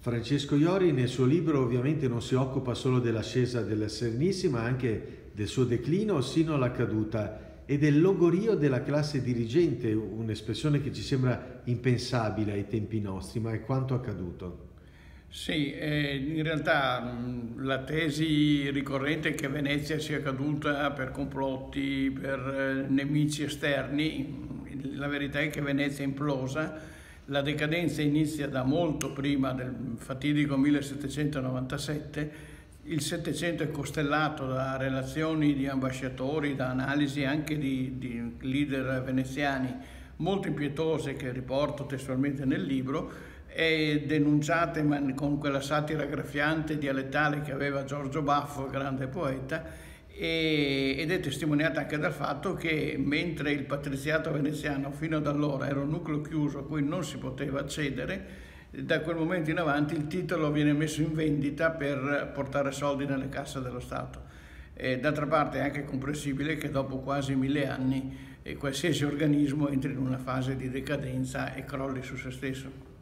Francesco Iori nel suo libro ovviamente non si occupa solo dell'ascesa del Serenissima, ma anche del suo declino sino alla caduta e del logorio della classe dirigente, un'espressione che ci sembra impensabile ai tempi nostri, ma è quanto accaduto. Sì, in realtà la tesi ricorrente è che Venezia sia caduta per complotti, per nemici esterni. La verità è che Venezia è implosa. La decadenza inizia da molto prima del fatidico 1797. Il Settecento è costellato da relazioni di ambasciatori, da analisi anche di leader veneziani molto impietose che riporto testualmente nel libro, e denunciate con quella satira graffiante dialettale che aveva Giorgio Baffo, grande poeta, ed è testimoniata anche dal fatto che mentre il patriziato veneziano fino ad allora era un nucleo chiuso a cui non si poteva accedere, da quel momento in avanti il titolo viene messo in vendita per portare soldi nelle casse dello Stato. D'altra parte è anche comprensibile che dopo quasi 1000 anni qualsiasi organismo entri in una fase di decadenza e crolli su se stesso.